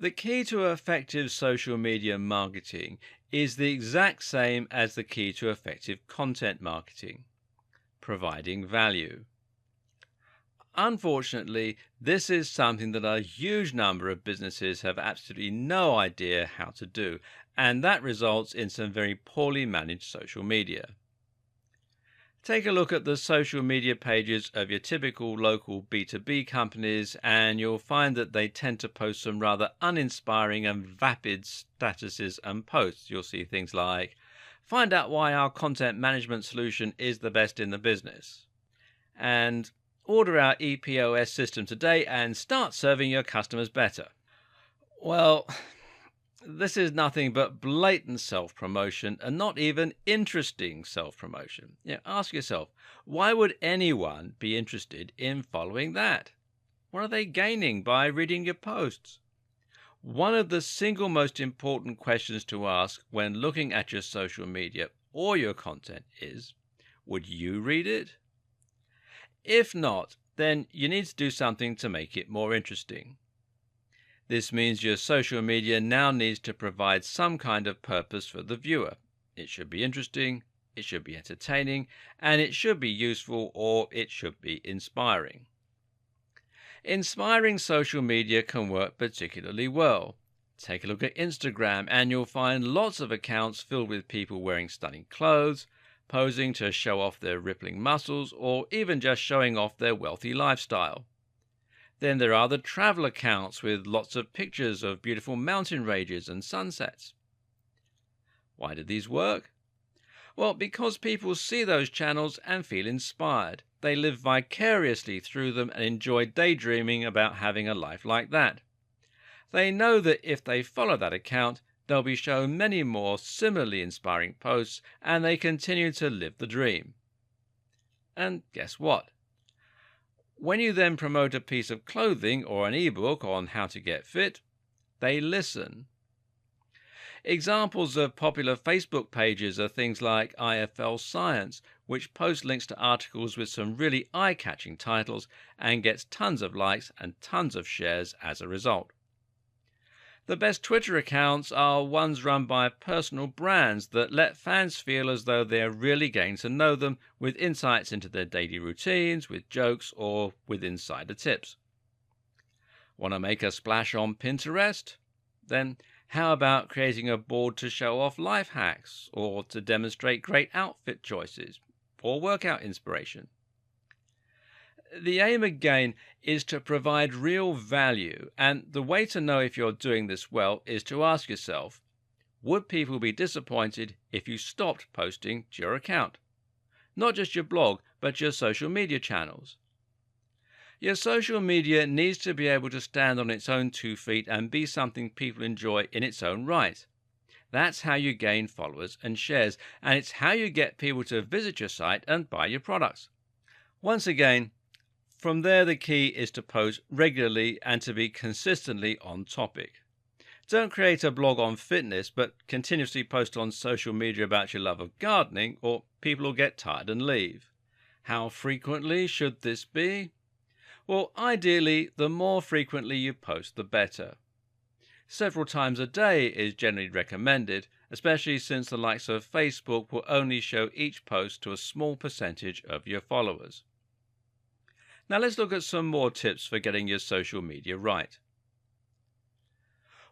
The key to effective social media marketing is the exact same as the key to effective content marketing: providing value. Unfortunately, this is something that a huge number of businesses have absolutely no idea how to do, and that results in some very poorly managed social media. Take a look at the social media pages of your typical local B2B companies, and you'll find that they tend to post some rather uninspiring and vapid statuses and posts. You'll see things like, "Find out why our content management solution is the best in the business," and "Order our EPOS system today and start serving your customers better." Well, this is nothing but blatant self-promotion, and not even interesting self-promotion. Ask yourself, why would anyone be interested in following that? What are they gaining by reading your posts? One of the single most important questions to ask when looking at your social media or your content is, would you read it? If not, then you need to do something to make it more interesting. This means your social media now needs to provide some kind of purpose for the viewer. It should be interesting, it should be entertaining, and it should be useful, or it should be inspiring. Inspiring social media can work particularly well. Take a look at Instagram and you'll find lots of accounts filled with people wearing stunning clothes, posing to show off their rippling muscles, or even just showing off their wealthy lifestyle. Then there are the travel accounts with lots of pictures of beautiful mountain ranges and sunsets. Why do these work? Well, because people see those channels and feel inspired. They live vicariously through them and enjoy daydreaming about having a life like that. They know that if they follow that account, they'll be shown many more similarly inspiring posts, and they continue to live the dream. And guess what? When you then promote a piece of clothing or an ebook on how to get fit, they listen. Examples of popular Facebook pages are things like IFL Science, which posts links to articles with some really eye-catching titles and gets tons of likes and tons of shares as a result. The best Twitter accounts are ones run by personal brands that let fans feel as though they're really getting to know them, with insights into their daily routines, with jokes, or with insider tips. Want to make a splash on Pinterest? Then how about creating a board to show off life hacks, or to demonstrate great outfit choices, or workout inspiration? The aim again is to provide real value, and the way to know if you're doing this well is to ask yourself, would people be disappointed if you stopped posting to your account? Not just your blog, but your social media channels. Your social media needs to be able to stand on its own 2 feet and be something people enjoy in its own right. That's how you gain followers and shares, and it's how you get people to visit your site and buy your products. Once again, from there, the key is to post regularly and to be consistently on topic. Don't create a blog on fitness, but continuously post on social media about your love of gardening, or people will get tired and leave. How frequently should this be? Well, ideally, the more frequently you post, the better. Several times a day is generally recommended, especially since the likes of Facebook will only show each post to a small percentage of your followers. Now let's look at some more tips for getting your social media right.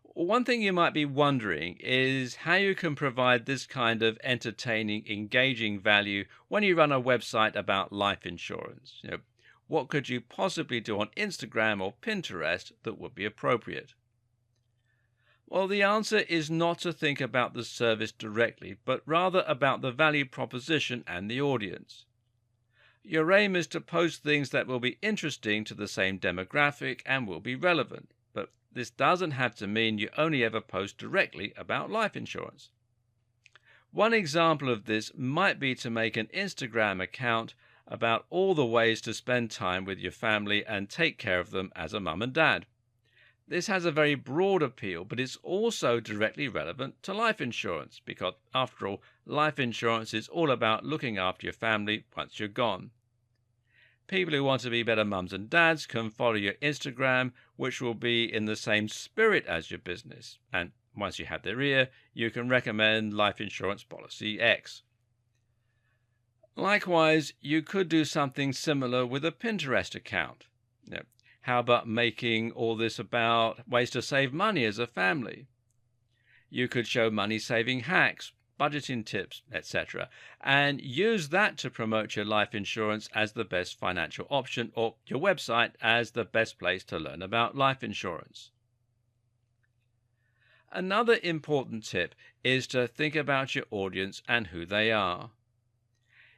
One thing you might be wondering is how you can provide this kind of entertaining, engaging value when you run a website about life insurance. What could you possibly do on Instagram or Pinterest that would be appropriate? Well, the answer is not to think about the service directly, but rather about the value proposition and the audience. Your aim is to post things that will be interesting to the same demographic and will be relevant, but this doesn't have to mean you only ever post directly about life insurance. One example of this might be to make an Instagram account about all the ways to spend time with your family and take care of them as a mum and dad. This has a very broad appeal, but it's also directly relevant to life insurance because, after all, life insurance is all about looking after your family once you're gone. People who want to be better mums and dads can follow your Instagram, which will be in the same spirit as your business. And once you have their ear, you can recommend life insurance policy X. Likewise, you could do something similar with a Pinterest account. How about making all this about ways to save money as a family? You could show money-saving hacks, budgeting tips, etc., and use that to promote your life insurance as the best financial option, or your website as the best place to learn about life insurance. Another important tip is to think about your audience and who they are.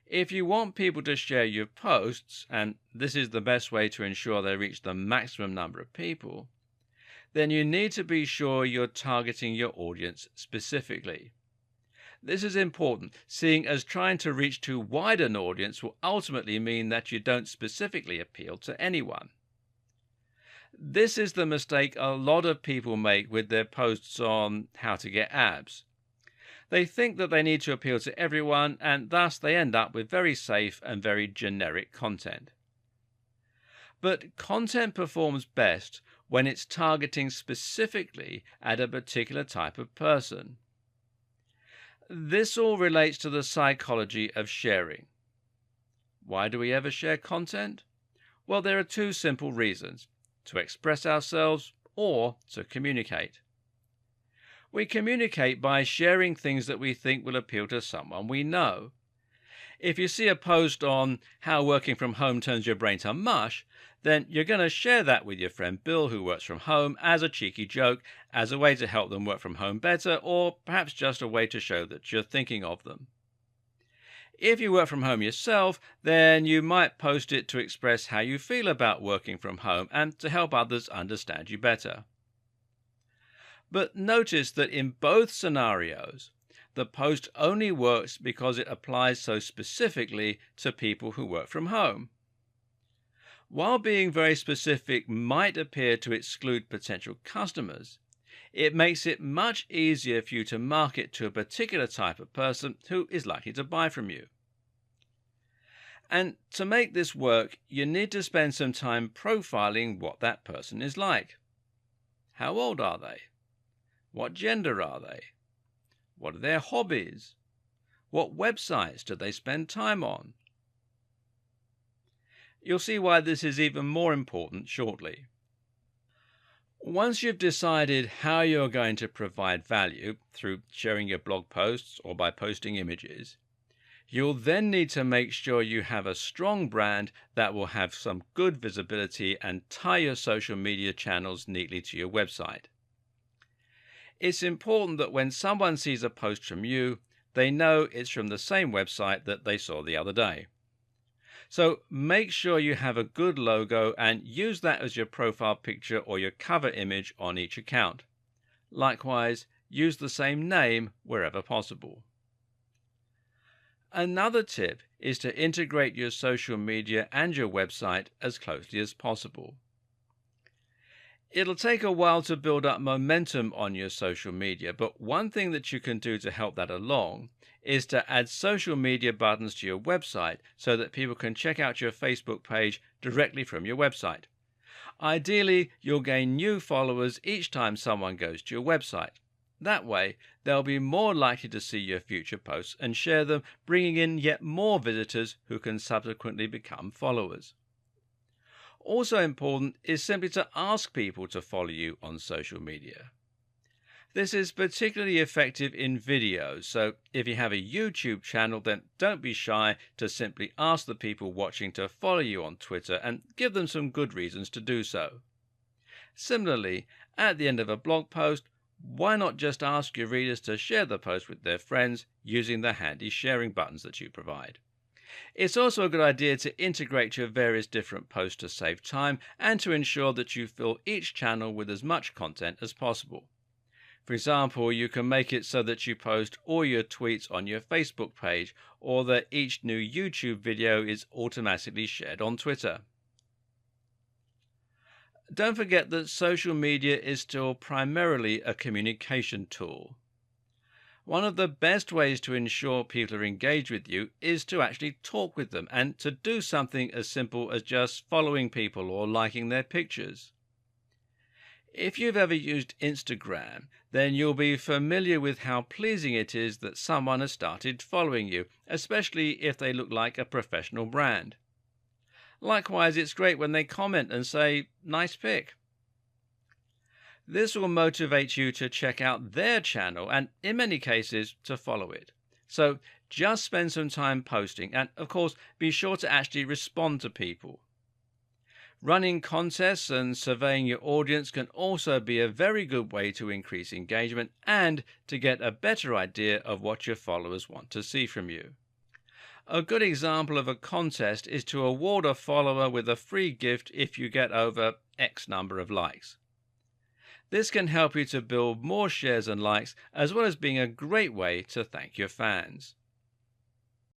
If you want people to share your posts, and this is the best way to ensure they reach the maximum number of people, then you need to be sure you're targeting your audience specifically. This is important, seeing as trying to reach too wide an audience will ultimately mean that you don't specifically appeal to anyone. This is the mistake a lot of people make with their posts on how to get abs. They think that they need to appeal to everyone, and thus they end up with very safe and very generic content. But content performs best when it's targeting specifically at a particular type of person. This all relates to the psychology of sharing. Why do we ever share content? Well, there are two simple reasons: to express ourselves or to communicate. We communicate by sharing things that we think will appeal to someone we know. If you see a post on how working from home turns your brain to mush, then you're going to share that with your friend Bill, who works from home, as a cheeky joke, as a way to help them work from home better, or perhaps just a way to show that you're thinking of them. If you work from home yourself, then you might post it to express how you feel about working from home and to help others understand you better. But notice that in both scenarios, the post only works because it applies so specifically to people who work from home. While being very specific might appear to exclude potential customers, it makes it much easier for you to market to a particular type of person who is likely to buy from you. And to make this work, you need to spend some time profiling what that person is like. How old are they? What gender are they? What are their hobbies? What websites do they spend time on? You'll see why this is even more important shortly. Once you've decided how you're going to provide value through sharing your blog posts or by posting images, you'll then need to make sure you have a strong brand that will have some good visibility and tie your social media channels neatly to your website. It's important that when someone sees a post from you, they know it's from the same website that they saw the other day. So make sure you have a good logo and use that as your profile picture or your cover image on each account. Likewise, use the same name wherever possible. Another tip is to integrate your social media and your website as closely as possible. It'll take a while to build up momentum on your social media, but one thing that you can do to help that along is to add social media buttons to your website so that people can check out your Facebook page directly from your website. Ideally, you'll gain new followers each time someone goes to your website. That way, they'll be more likely to see your future posts and share them, bringing in yet more visitors who can subsequently become followers. Also important is simply to ask people to follow you on social media. This is particularly effective in videos, so if you have a YouTube channel, then don't be shy to simply ask the people watching to follow you on Twitter and give them some good reasons to do so. Similarly, at the end of a blog post, why not just ask your readers to share the post with their friends using the handy sharing buttons that you provide? It's also a good idea to integrate your various different posts to save time and to ensure that you fill each channel with as much content as possible. For example, you can make it so that you post all your tweets on your Facebook page, or that each new YouTube video is automatically shared on Twitter. Don't forget that social media is still primarily a communication tool. One of the best ways to ensure people are engaged with you is to actually talk with them and to do something as simple as just following people or liking their pictures. If you've ever used Instagram, then you'll be familiar with how pleasing it is that someone has started following you, especially if they look like a professional brand. Likewise, it's great when they comment and say, "Nice pic." This will motivate you to check out their channel and, in many cases, to follow it. So just spend some time posting and, of course, be sure to actually respond to people. Running contests and surveying your audience can also be a very good way to increase engagement and to get a better idea of what your followers want to see from you. A good example of a contest is to award a follower with a free gift if you get over X number of likes. This can help you to build more shares and likes, as well as being a great way to thank your fans.